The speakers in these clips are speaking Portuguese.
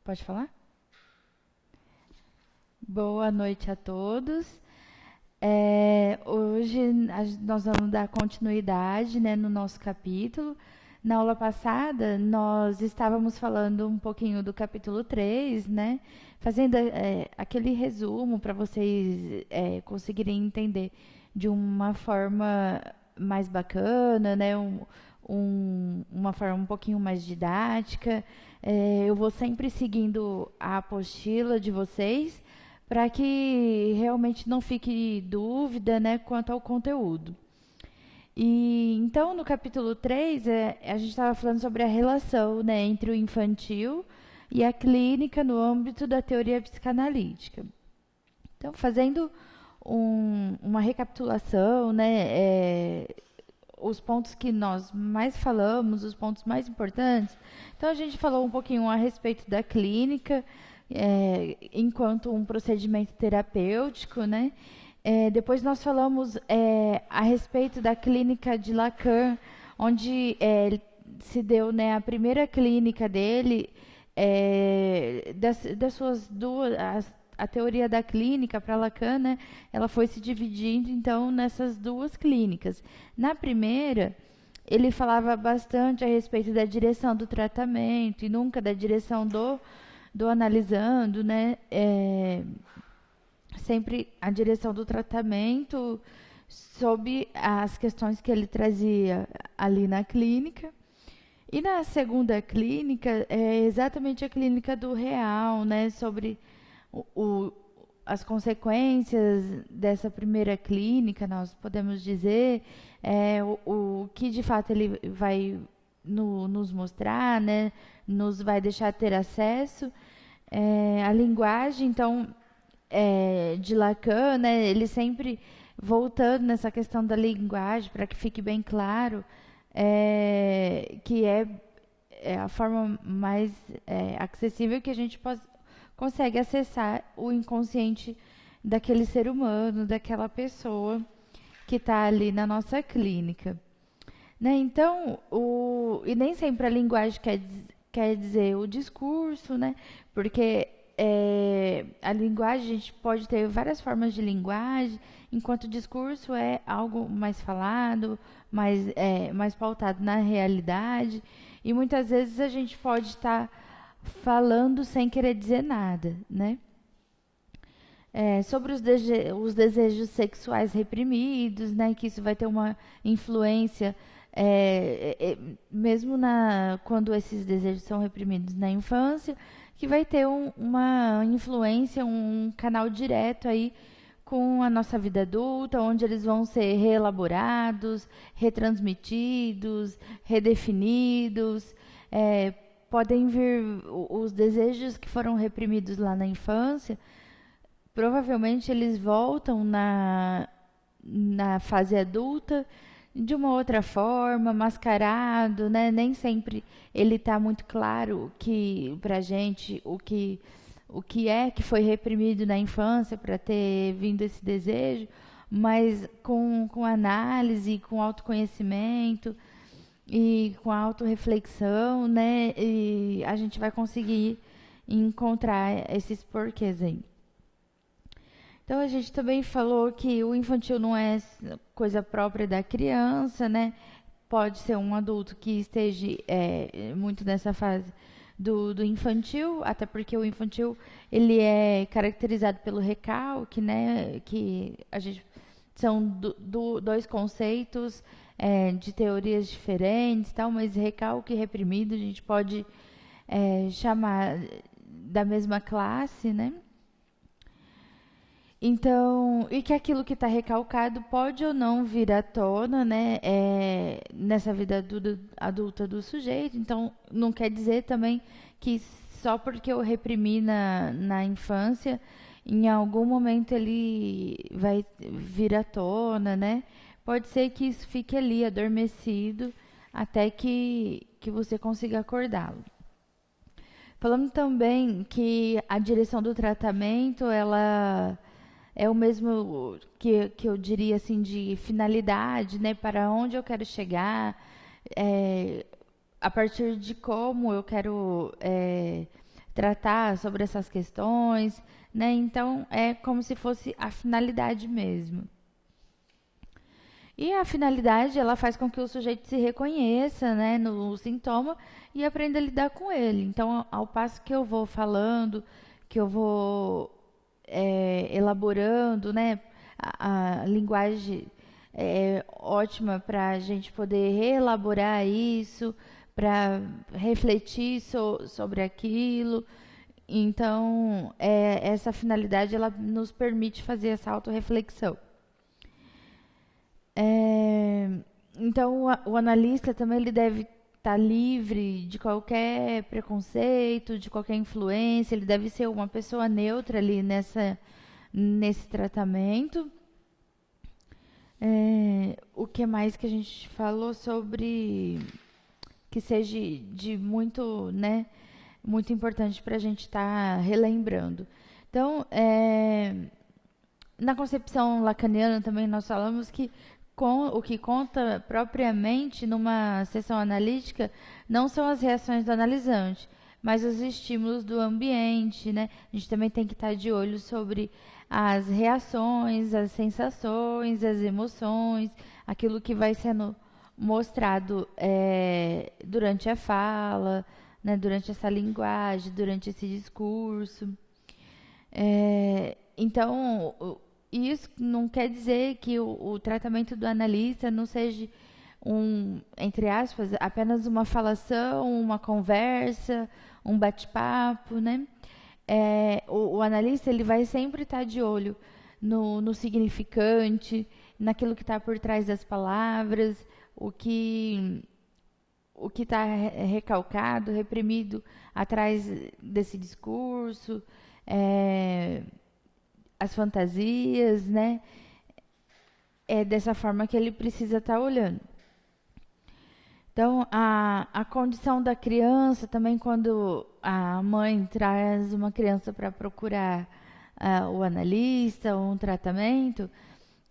Pode falar? Boa noite a todos. Hoje nós vamos dar continuidade, né, no nosso capítulo. Na aula passada, nós estávamos falando um pouquinho do capítulo 3, né, fazendo aquele resumo para vocês conseguirem entender de uma forma mais bacana, né, uma forma um pouquinho mais didática. Eu vou sempre seguindo a apostila de vocês para que realmente não fique dúvida, né, quanto ao conteúdo. E então, no capítulo 3, a gente estava falando sobre a relação, né, entre o infantil e a clínica no âmbito da teoria psicanalítica. Então, fazendo uma recapitulação, né, os pontos que nós mais falamos, os pontos mais importantes. Então, a gente falou um pouquinho a respeito da clínica, enquanto um procedimento terapêutico, né? Depois nós falamos a respeito da clínica de Lacan, onde se deu, né, a primeira clínica dele, das suas duas, a teoria da clínica para Lacan, né, ela foi se dividindo então nessas duas clínicas. Na primeira, ele falava bastante a respeito da direção do tratamento e nunca da direção do analisando, né? Sempre a direção do tratamento sob as questões que ele trazia ali na clínica. E na segunda clínica, é exatamente a clínica do real, né? Sobre as consequências dessa primeira clínica, nós podemos dizer, o que de fato ele vai nos mostrar, né? Nos vai deixar ter acesso. A linguagem, então, de Lacan, né? Ele sempre voltando nessa questão da linguagem, para que fique bem claro, que é a forma mais acessível que a gente consegue acessar o inconsciente daquele ser humano, daquela pessoa que está ali na nossa clínica. Né? Então, e nem sempre a linguagem quer dizer o discurso, né? Porque a linguagem, a gente pode ter várias formas de linguagem, enquanto o discurso é algo mais falado, mais pautado na realidade. E muitas vezes a gente pode estar falando sem querer dizer nada, né? Sobre os desejos sexuais reprimidos, né? Que isso vai ter uma influência, mesmo quando esses desejos são reprimidos na infância, que vai ter uma influência, um canal direto aí com a nossa vida adulta, onde eles vão ser reelaborados, retransmitidos, redefinidos. Podem vir os desejos que foram reprimidos lá na infância, provavelmente eles voltam na fase adulta de uma outra forma, mascarado, né? Nem sempre ele está muito claro que pra gente o que que foi reprimido na infância para ter vindo esse desejo, mas com análise, com autoconhecimento e com autorreflexão, né? E a gente vai conseguir encontrar esses porquês aí. Então a gente também falou que o infantil não é coisa própria da criança, né? Pode ser um adulto que esteja muito nessa fase do infantil, até porque o infantil ele é caracterizado pelo recalque, né? Que a gente são dois conceitos de teorias diferentes, tal, mas recalque e reprimido a gente pode chamar da mesma classe, né? Então, e que aquilo que está recalcado pode ou não vir à tona, né, nessa vida adulta do sujeito. Então, não quer dizer também que só porque eu reprimi na infância, em algum momento ele vai vir à tona, né? Pode ser que isso fique ali adormecido até que você consiga acordá-lo. Falando também que a direção do tratamento, ela é o mesmo que eu diria assim de finalidade, né? Para onde eu quero chegar, a partir de como eu quero tratar sobre essas questões, né? Então, é como se fosse a finalidade mesmo. E a finalidade, ela faz com que o sujeito se reconheça, né, no sintoma e aprenda a lidar com ele. Então, ao passo que eu vou falando, que eu vou elaborando, né, a linguagem é ótima para a gente poder reelaborar isso, para refletir sobre aquilo. Então, essa finalidade ela nos permite fazer essa autorreflexão. Então, o analista também ele deve estar livre de qualquer preconceito, de qualquer influência, ele deve ser uma pessoa neutra ali nesse tratamento. O que mais que a gente falou sobre que seja de muito, né, muito importante para a gente estar relembrando. Então, na concepção lacaniana também nós falamos que o que conta propriamente numa sessão analítica não são as reações do analisante, mas os estímulos do ambiente, né? A gente também tem que estar de olho sobre as reações, as sensações, as emoções, aquilo que vai sendo mostrado durante a fala, né? Durante essa linguagem, durante esse discurso. Então, isso não quer dizer que o tratamento do analista não seja entre aspas, apenas uma falação, uma conversa, um bate-papo, né? O analista ele vai sempre estar de olho no significante, naquilo que está por trás das palavras, o que está recalcado, reprimido atrás desse discurso, as fantasias, né? É dessa forma que ele precisa estar olhando. Então, a condição da criança, também quando a mãe traz uma criança para procurar o analista ou um tratamento,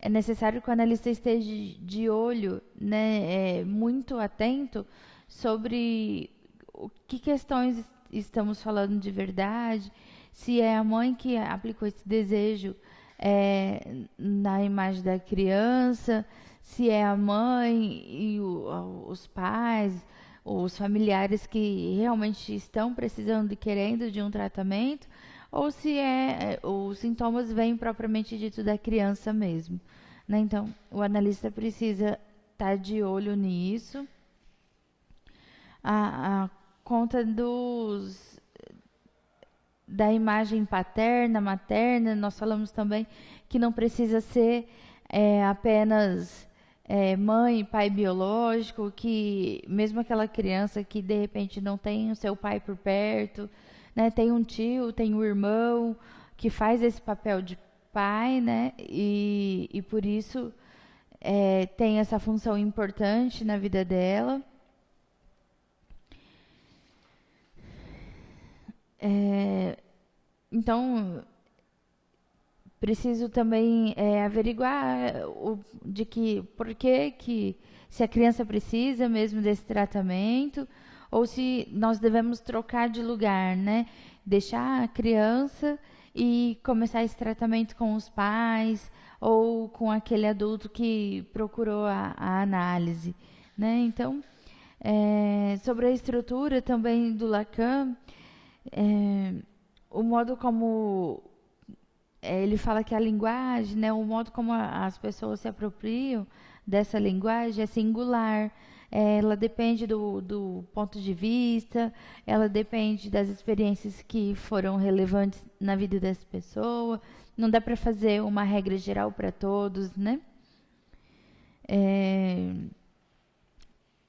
é necessário que o analista esteja de olho, né, muito atento sobre o que questões estamos falando de verdade, se é a mãe que aplicou esse desejo na imagem da criança, se é a mãe e os pais, os familiares que realmente estão precisando e querendo de um tratamento, ou se os sintomas vêm propriamente dito da criança mesmo, né? Então, o analista precisa estar de olho nisso. A conta da imagem paterna, materna, nós falamos também que não precisa ser apenas mãe e pai biológico, que mesmo aquela criança que de repente não tem o seu pai por perto, né, tem um tio, tem um irmão que faz esse papel de pai, né, e por isso tem essa função importante na vida dela. Então, preciso também averiguar por que se a criança precisa mesmo desse tratamento, ou se nós devemos trocar de lugar, né? Deixar a criança e começar esse tratamento com os pais ou com aquele adulto que procurou a análise, né? Então, sobre a estrutura também do Lacan, o modo como ele fala que a linguagem, né, o modo como as pessoas se apropriam dessa linguagem é singular. Ela depende do ponto de vista, ela depende das experiências que foram relevantes na vida dessa pessoa. Não dá para fazer uma regra geral para todos, né?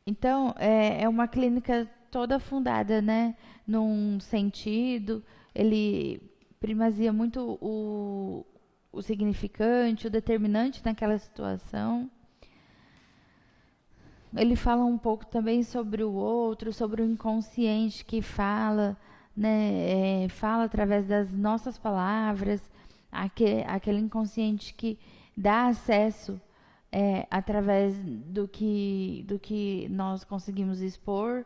Então, é uma clínica toda fundada, né, num sentido. Ele primazia muito o significante, o determinante naquela situação. Ele fala um pouco também sobre o outro, sobre o inconsciente que fala, né, fala através das nossas palavras, aquele inconsciente que dá acesso através do que nós conseguimos expor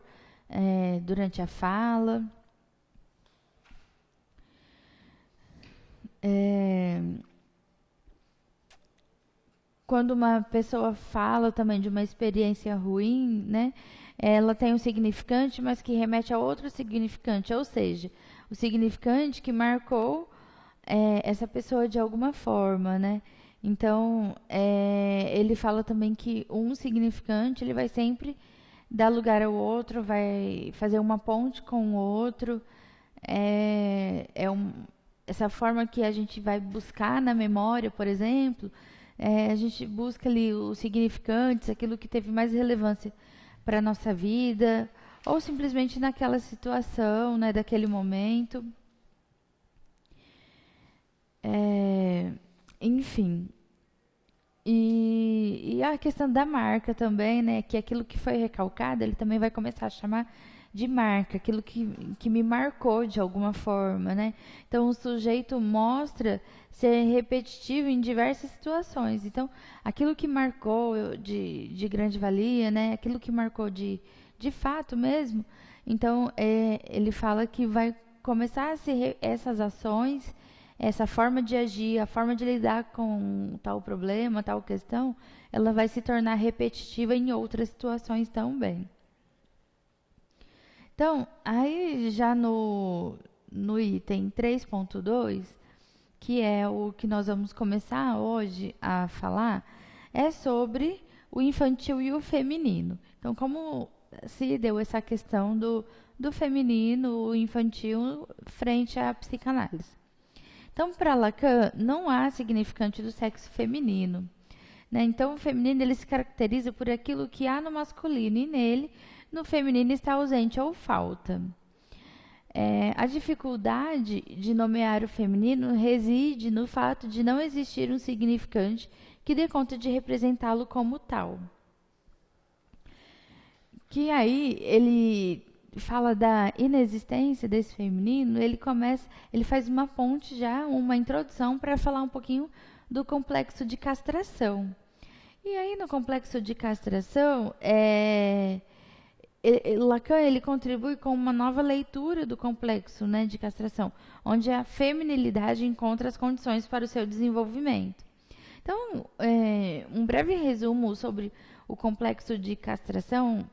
durante a fala. É, quando uma pessoa fala também de uma experiência ruim, né? Ela tem um significante, mas que remete a outro significante, ou seja, o significante que marcou essa pessoa de alguma forma, né? Então, ele fala também que um significante ele vai sempre dar lugar ao outro, vai fazer uma ponte com o outro. Essa forma que a gente vai buscar na memória, por exemplo, a gente busca ali os significantes, aquilo que teve mais relevância para a nossa vida, ou simplesmente naquela situação, né, daquele momento. Enfim. E a questão da marca também, né? Que aquilo que foi recalcado, ele também vai começar a chamar de marca, aquilo que me marcou de alguma forma, né? Então, o sujeito mostra ser repetitivo em diversas situações. Então, aquilo que marcou de grande valia, né? Aquilo que marcou de fato mesmo. Então, ele fala que vai começar a ser essas ações, essa forma de agir, a forma de lidar com tal problema, tal questão, ela vai se tornar repetitiva em outras situações também. Então, aí já no item 3.2, que é o que nós vamos começar hoje a falar, é sobre o infantil e o feminino. Então, como se deu essa questão do feminino, o infantil, frente à psicanálise. Então, para Lacan, não há significante do sexo feminino. Né? Então, o feminino ele se caracteriza por aquilo que há no masculino e nele, no feminino, está ausente ou falta. A dificuldade de nomear o feminino reside no fato de não existir um significante que dê conta de representá-lo como tal. Que aí ele fala da inexistência desse feminino, ele faz uma ponte já, uma introdução para falar um pouquinho do complexo de castração. E aí no complexo de castração, Lacan ele contribui com uma nova leitura do complexo, né, de castração, onde a feminilidade encontra as condições para o seu desenvolvimento. Então, um breve resumo sobre o complexo de castração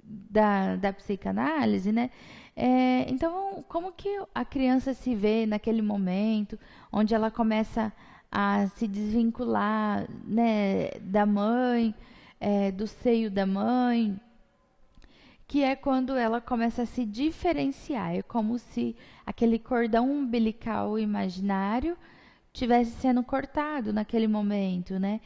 da psicanálise, né? Então, como que a criança se vê naquele momento, onde ela começa a se desvincular, né, da mãe, do seio da mãe, que é quando ela começa a se diferenciar. É como se aquele cordão umbilical imaginário tivesse sendo cortado naquele momento, né?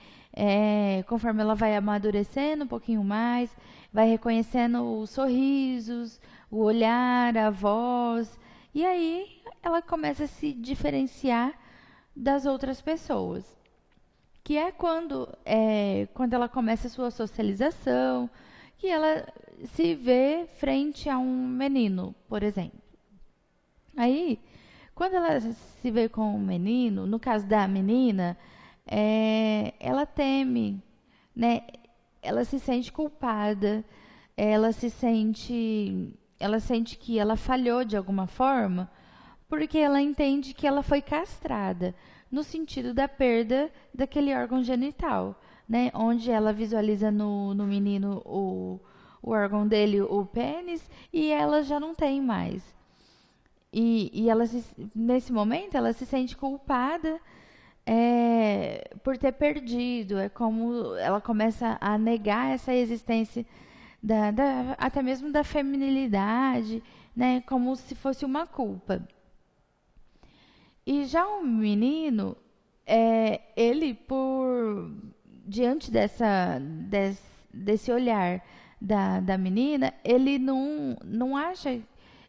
Conforme ela vai amadurecendo um pouquinho mais, vai reconhecendo os sorrisos, o olhar, a voz, e aí ela começa a se diferenciar das outras pessoas, que é quando ela começa a sua socialização, que ela se vê frente a um menino, por exemplo. Aí, quando ela se vê com um menino, no caso da menina, ela teme, né? Ela se sente culpada, ela sente que ela falhou de alguma forma, porque ela entende que ela foi castrada, no sentido da perda daquele órgão genital, né? Onde ela visualiza no menino o órgão dele, o pênis, e ela já não tem mais. E ela nesse momento ela se sente culpada por ter perdido. É como ela começa a negar essa existência até mesmo da feminilidade, né? Como se fosse uma culpa. E já o menino, ele diante desse olhar da menina, ele não acha,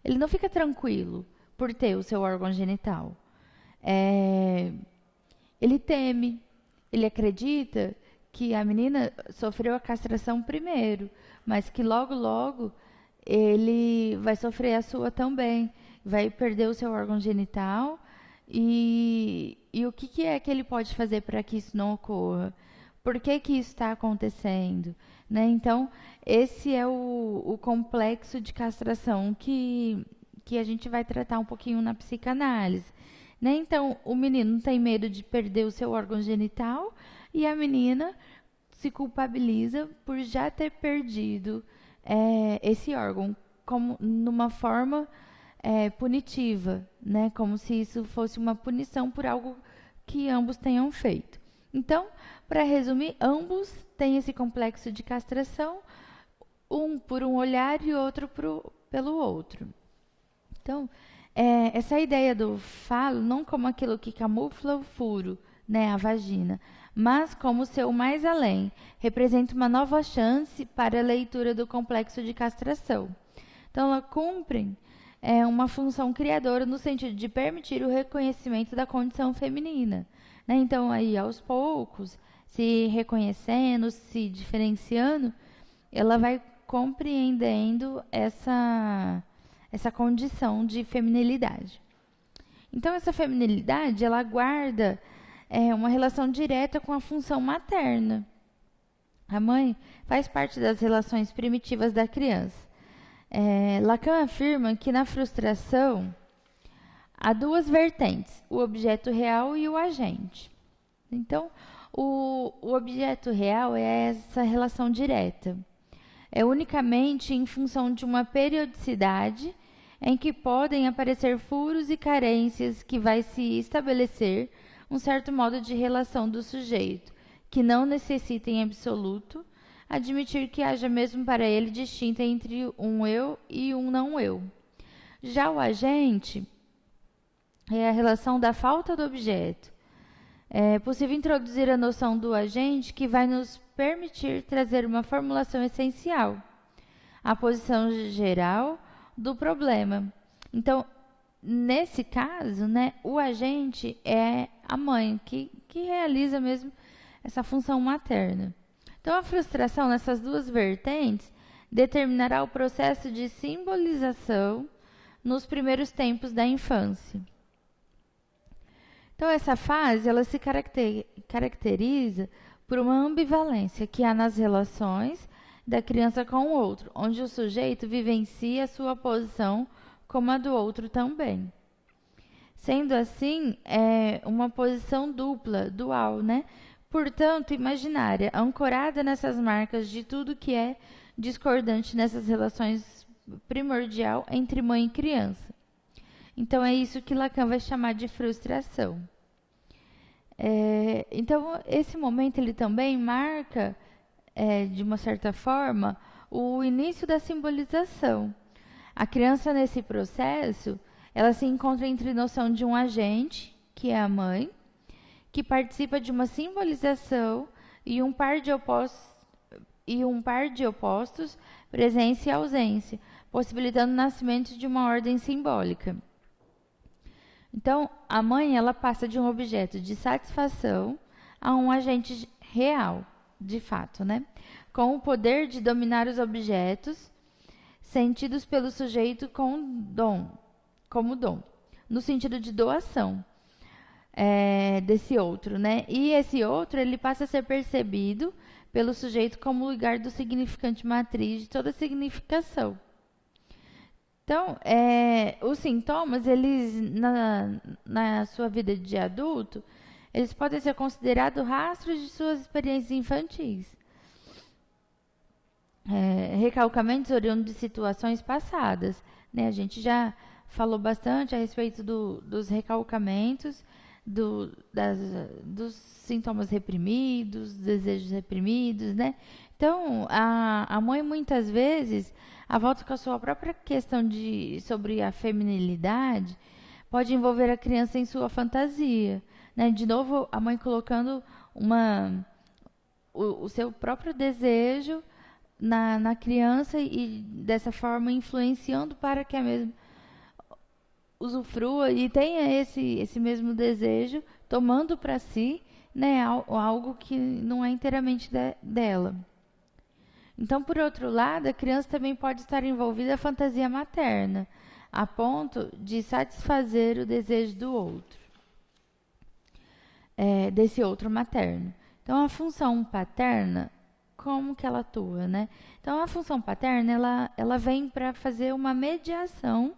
ele não fica tranquilo por ter o seu órgão genital. Ele teme, ele acredita que a menina sofreu a castração primeiro, mas que logo ele vai sofrer a sua também, vai perder o seu órgão genital. E o que é que ele pode fazer para que isso não ocorra? Por que isso está acontecendo? Né? Então, esse é o complexo de castração que a gente vai tratar um pouquinho na psicanálise. né? Então, o menino tem medo de perder o seu órgão genital e a menina se culpabiliza por já ter perdido esse órgão, como numa forma punitiva, né? Como se isso fosse uma punição por algo que ambos tenham feito. Então, para resumir, ambos têm esse complexo de castração, um por um olhar e outro pelo outro. Então, essa ideia do falo não como aquilo que camufla o furo, né, a vagina, mas como seu mais além, representa uma nova chance para a leitura do complexo de castração. Então, ela cumpre uma função criadora no sentido de permitir o reconhecimento da condição feminina, né? Então, aí, aos poucos, se reconhecendo, se diferenciando, ela vai compreendendo essa condição de feminilidade. Então, essa feminilidade, ela guarda uma relação direta com a função materna. A mãe faz parte das relações primitivas da criança. Lacan afirma que na frustração há duas vertentes, o objeto real e o agente. Então, o objeto real é essa relação direta. É unicamente em função de uma periodicidade em que podem aparecer furos e carências que vai se estabelecer um certo modo de relação do sujeito, que não necessita em absoluto admitir que haja mesmo para ele distinta entre um eu e um não eu. Já o agente é a relação da falta do objeto. É possível introduzir a noção do agente que vai nos permitir trazer uma formulação essencial, a posição geral do problema. Então, nesse caso, né, o agente é a mãe, que realiza mesmo essa função materna. Então, a frustração nessas duas vertentes determinará o processo de simbolização nos primeiros tempos da infância. Então, essa fase ela se caracteriza por uma ambivalência que há nas relações da criança com o outro, onde o sujeito vivencia a sua posição como a do outro também. Sendo assim, é uma posição dupla, dual, né? Portanto, imaginária, ancorada nessas marcas de tudo que é discordante nessas relações primordial entre mãe e criança. Então, é isso que Lacan vai chamar de frustração. Então, esse momento ele também marca, de uma certa forma, o início da simbolização. A criança, nesse processo, ela se encontra entre noção de um agente, que é a mãe, que participa de uma simbolização e um par de opostos, presença e ausência, possibilitando o nascimento de uma ordem simbólica. Então, a mãe ela passa de um objeto de satisfação a um agente real, de fato, né? Com o poder de dominar os objetos sentidos pelo sujeito como dom, no sentido de doação desse outro, né? E esse outro ele passa a ser percebido pelo sujeito como lugar do significante matriz de toda significação. Então, os sintomas, eles, na sua vida de adulto, eles podem ser considerados rastros de suas experiências infantis. Recalcamentos oriundos de situações passadas, né? A gente já falou bastante a respeito dos recalcamentos, dos sintomas reprimidos, dos desejos reprimidos, né? Então, a mãe, muitas vezes, a volta com a sua própria questão sobre a feminilidade, pode envolver a criança em sua fantasia, né? De novo, a mãe colocando o seu próprio desejo na criança e, dessa forma, influenciando para que a mesma usufrua e tenha esse mesmo desejo, tomando para si, né, algo que não é inteiramente dela. Então, por outro lado, a criança também pode estar envolvida na fantasia materna, a ponto de satisfazer o desejo do outro, desse outro materno. Então, a função paterna, como que ela atua, né? Então, a função paterna, ela vem para fazer uma mediação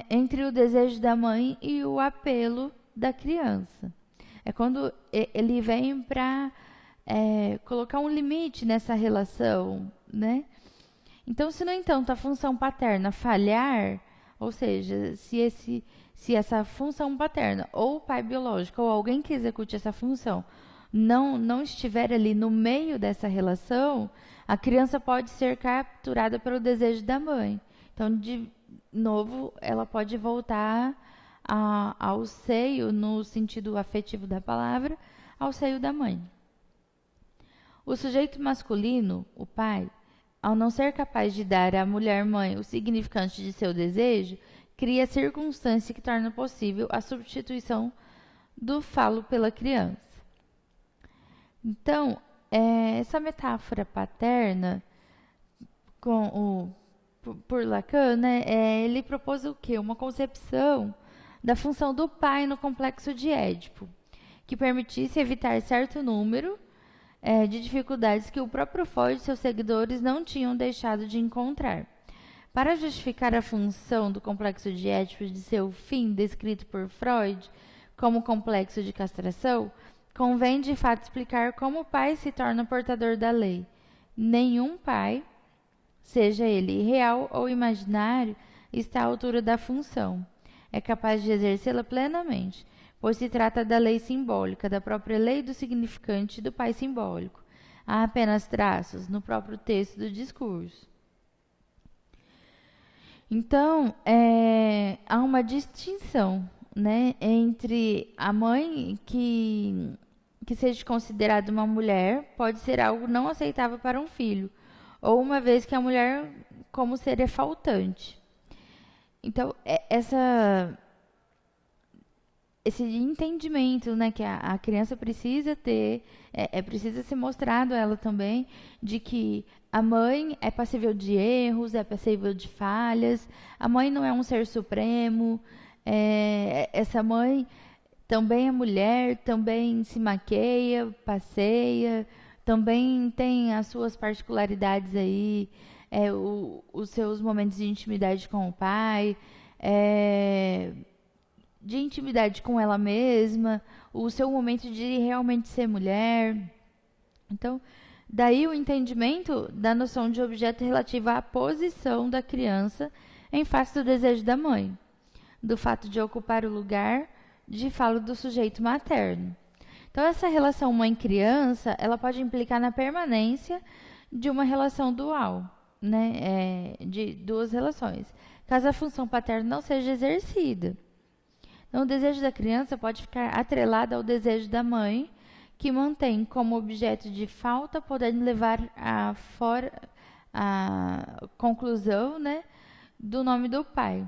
entre o desejo da mãe e o apelo da criança. É quando ele vem para colocar um limite nessa relação, né? Então, se no entanto a função paterna falhar, ou seja, se essa função paterna, ou o pai biológico, ou alguém que execute essa função, não estiver ali no meio dessa relação, a criança pode ser capturada pelo desejo da mãe. Então, de novo, ela pode voltar ao seio, no sentido afetivo da palavra, ao seio da mãe. O sujeito masculino, o pai, ao não ser capaz de dar à mulher-mãe o significante de seu desejo, cria a circunstância que torna possível a substituição do falo pela criança. Então, essa metáfora paterna por Lacan, né, ele propôs o quê? Uma concepção da função do pai no complexo de Édipo, que permitisse evitar certo número de dificuldades que o próprio Freud e seus seguidores não tinham deixado de encontrar. Para justificar a função do complexo de Édipo de seu fim descrito por Freud como complexo de castração, convém de fato explicar como o pai se torna portador da lei. Nenhum pai, seja ele real ou imaginário, está à altura da função. É capaz de exercê-la plenamente, pois se trata da lei simbólica, da própria lei do significante do pai simbólico. Há apenas traços no próprio texto do discurso. Então, há uma distinção, né, entre a mãe que seja considerada uma mulher pode ser algo não aceitável para um filho, ou uma vez que a mulher como ser é faltante. Então, esse entendimento, né, que a criança precisa ter, precisa ser mostrado a ela também, de que a mãe é passível de erros, é passível de falhas, a mãe não é um ser supremo, essa mãe também é mulher, também se maqueia, passeia, também tem as suas particularidades aí, os seus momentos de intimidade com o pai, de intimidade com ela mesma, o seu momento de realmente ser mulher. Então, daí o entendimento da noção de objeto relativa à posição da criança em face do desejo da mãe, do fato de ocupar o lugar de falo do sujeito materno. Então, essa relação mãe-criança, ela pode implicar na permanência de uma relação dual, né? De duas relações, caso a função paterna não seja exercida. Então, o desejo da criança pode ficar atrelado ao desejo da mãe, que mantém como objeto de falta, podendo levar a conclusão, né, do nome do pai.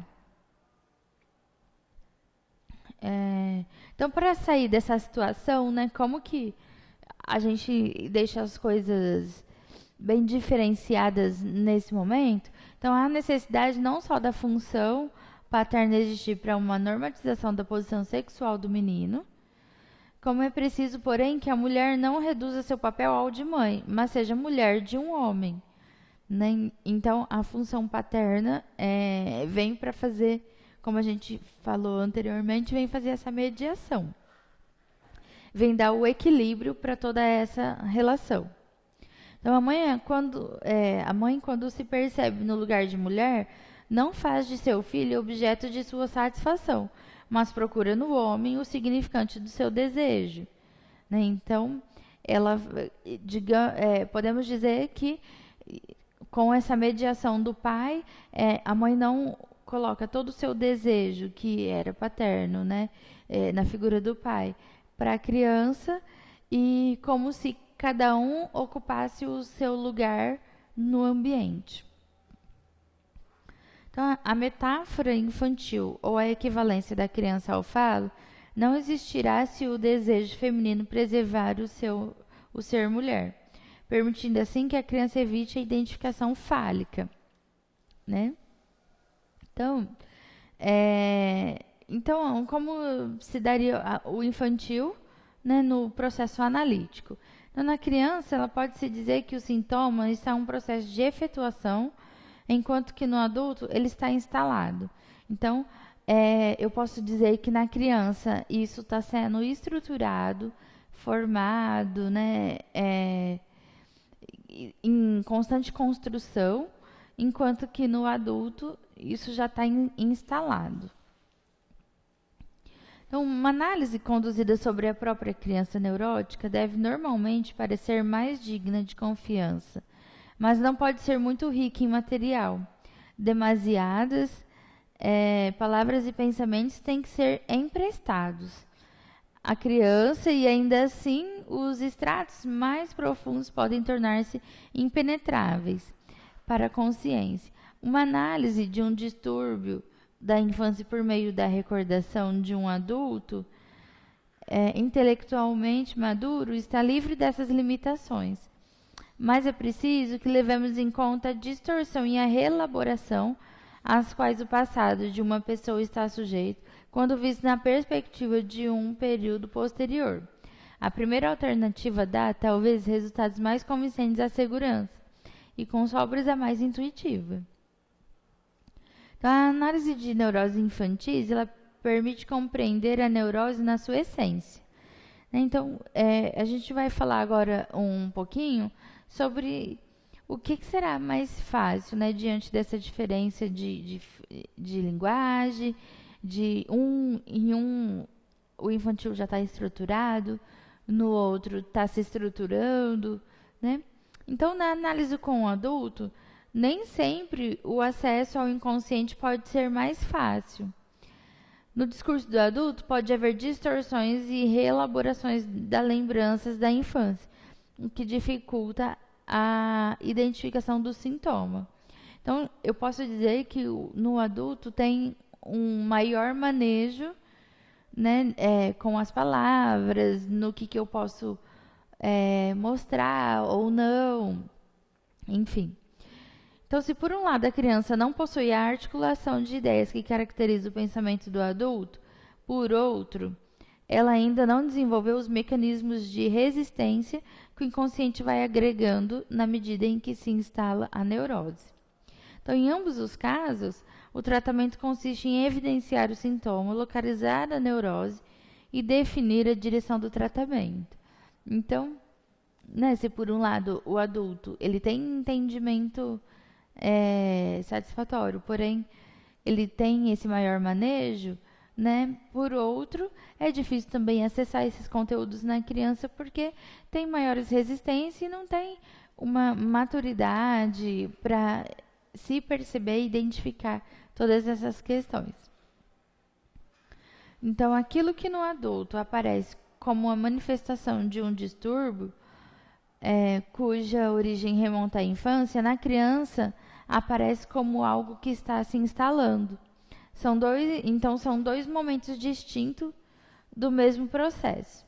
Então, para sair dessa situação, né, como que a gente deixa as coisas bem diferenciadas nesse momento? Então, há necessidade não só da função paterna existir para uma normatização da posição sexual do menino, como é preciso, porém, que a mulher não reduza seu papel ao de mãe, mas seja mulher de um homem, né? Então, a função paterna vem para fazer, como a gente falou anteriormente, vem fazer essa mediação. Vem dar o equilíbrio para toda essa relação. Então, a mãe, quando se percebe no lugar de mulher, não faz de seu filho objeto de sua satisfação, mas procura no homem o significante do seu desejo, né? Então, podemos dizer que com essa mediação do pai, a mãe não coloca todo o seu desejo, que era paterno, né, na figura do pai, para a criança, e como se cada um ocupasse o seu lugar no ambiente. Então, a metáfora infantil ou a equivalência da criança ao falo não existirá se o desejo feminino preservar o ser mulher, permitindo assim que a criança evite a identificação fálica, né? Então, como se daria o infantil, né, no processo analítico? Então, na criança, ela pode-se dizer que os sintomas são um processo de efetuação enquanto que no adulto ele está instalado. Então, eu posso dizer que na criança isso está sendo estruturado, formado, né, em constante construção, enquanto que no adulto isso já está instalado. Então, uma análise conduzida sobre a própria criança neurótica deve normalmente parecer mais digna de confiança, mas não pode ser muito rica em material. Demasiadas palavras e pensamentos têm que ser emprestados à criança e ainda assim os estratos mais profundos podem tornar-se impenetráveis para a consciência. Uma análise de um distúrbio da infância por meio da recordação de um adulto intelectualmente maduro está livre dessas limitações. Mas é preciso que levemos em conta a distorção e a reelaboração às quais o passado de uma pessoa está sujeito quando visto na perspectiva de um período posterior. A primeira alternativa dá, talvez, resultados mais convincentes à segurança e com sobras a mais intuitiva. Então, a análise de neuroses infantis, ela permite compreender a neurose na sua essência. Então, a gente vai falar agora um pouquinho sobre o que será mais fácil, né, diante dessa diferença de linguagem, o infantil já está estruturado, no outro está se estruturando, né? Então, na análise com o adulto, nem sempre o acesso ao inconsciente pode ser mais fácil. No discurso do adulto, pode haver distorções e reelaborações das lembranças da infância, o que dificulta a identificação do sintoma. Então, eu posso dizer que no adulto tem um maior manejo, né, com as palavras, no que eu posso mostrar ou não, enfim. Então, se por um lado a criança não possui a articulação de ideias que caracteriza o pensamento do adulto, por outro, ela ainda não desenvolveu os mecanismos de resistência que o inconsciente vai agregando na medida em que se instala a neurose. Então, em ambos os casos, o tratamento consiste em evidenciar o sintoma, localizar a neurose e definir a direção do tratamento. Então, né, se por um lado o adulto ele tem entendimento satisfatório, porém ele tem esse maior manejo, né? Por outro, é difícil também acessar esses conteúdos na criança porque tem maiores resistências e não tem uma maturidade para se perceber e identificar todas essas questões. Então, aquilo que no adulto aparece como uma manifestação de um distúrbio, cuja origem remonta à infância, na criança aparece como algo que está se instalando. São dois momentos distintos do mesmo processo.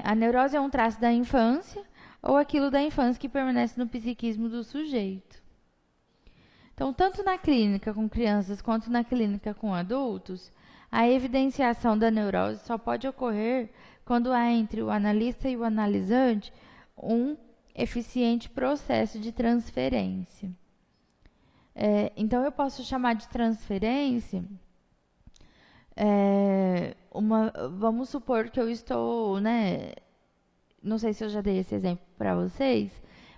A neurose é um traço da infância ou aquilo da infância que permanece no psiquismo do sujeito. Então, tanto na clínica com crianças quanto na clínica com adultos, a evidenciação da neurose só pode ocorrer quando há entre o analista e o analisante um eficiente processo de transferência. Então, eu posso chamar de transferência vamos supor que eu estou, né, não sei se eu já dei esse exemplo para vocês,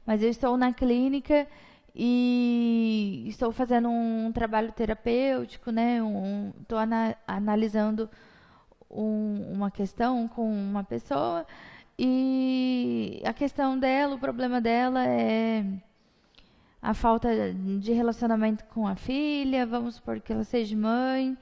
mas eu estou na clínica e estou fazendo um trabalho terapêutico, né, estou analisando uma questão com uma pessoa e a questão dela, o problema dela é a falta de relacionamento com a filha, vamos supor que ela seja mãe,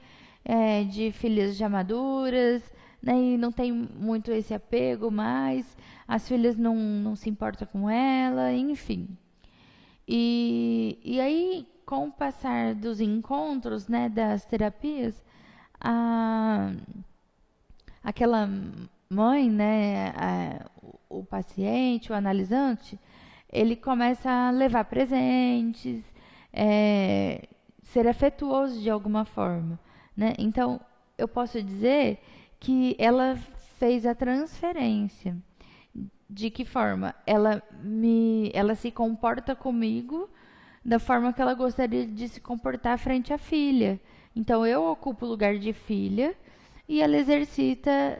de filhas já maduras, né, e não tem muito esse apego mais, as filhas não se importam com ela, enfim. E aí, com o passar dos encontros, né, das terapias, aquela mãe, né, o paciente, o analisante, ele começa a levar presentes, ser afetuoso de alguma forma, né? Então, eu posso dizer que ela fez a transferência. De que forma? Ela se comporta comigo da forma que ela gostaria de se comportar frente à filha. Então, eu ocupo o lugar de filha e ela exercita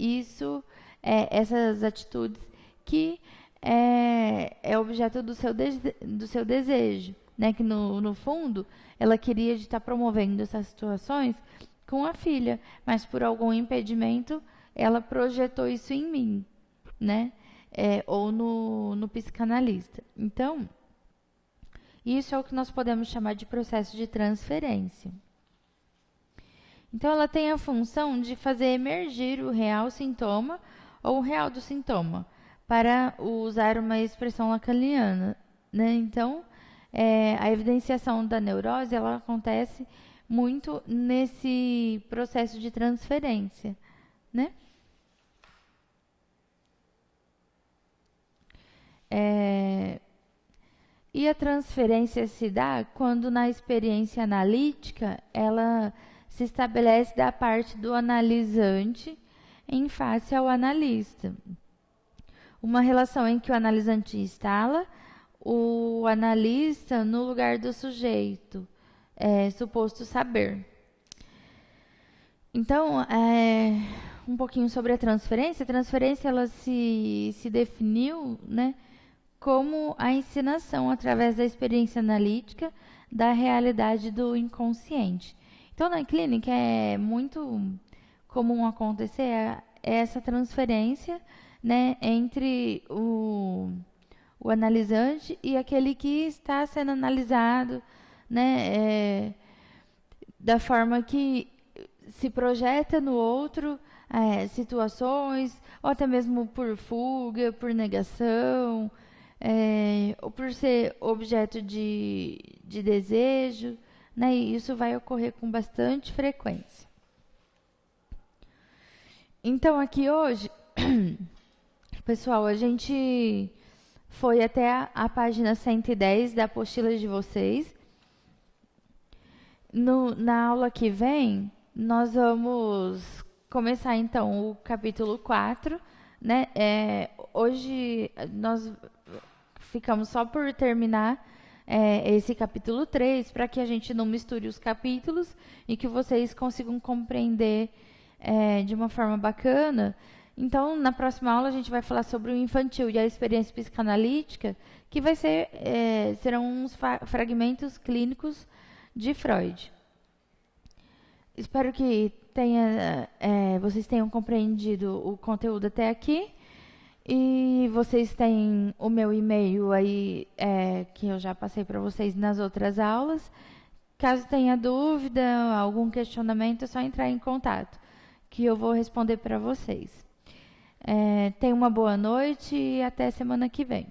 isso, essas atitudes que é objeto do seu desejo, né? Que no fundo ela queria de estar promovendo essas situações com a filha, mas por algum impedimento ela projetou isso em mim, né? Ou no psicanalista. Então, isso é o que nós podemos chamar de processo de transferência. Então, ela tem a função de fazer emergir o real sintoma ou o real do sintoma, para usar uma expressão lacaniana, né? Então, a evidenciação da neurose, ela acontece muito nesse processo de transferência, né? E a transferência se dá quando na experiência analítica ela se estabelece da parte do analisante em face ao analista. Uma relação em que o analisante instala o analista no lugar do sujeito, suposto saber. Então, um pouquinho sobre a transferência. A transferência ela se definiu, né, como a ensinação através da experiência analítica da realidade do inconsciente. Então, na clínica é muito comum acontecer essa transferência, né, entre o analisante e aquele que está sendo analisado, né, da forma que se projeta no outro situações, ou até mesmo por fuga, por negação, ou por ser objeto de desejo, né, e isso vai ocorrer com bastante frequência. Então, aqui hoje, pessoal, a gente foi até a página 110 da apostila de vocês. Na aula que vem, nós vamos começar, então, o capítulo 4, né? Hoje, nós ficamos só por terminar esse capítulo 3, para que a gente não misture os capítulos e que vocês consigam compreender de uma forma bacana. Então, na próxima aula, a gente vai falar sobre o infantil e a experiência psicanalítica, que serão uns fragmentos clínicos de Freud. Espero que vocês tenham compreendido o conteúdo até aqui. E vocês têm o meu e-mail aí, que eu já passei para vocês nas outras aulas. Caso tenha dúvida, algum questionamento, é só entrar em contato, que eu vou responder para vocês. Tenham uma boa noite e até semana que vem.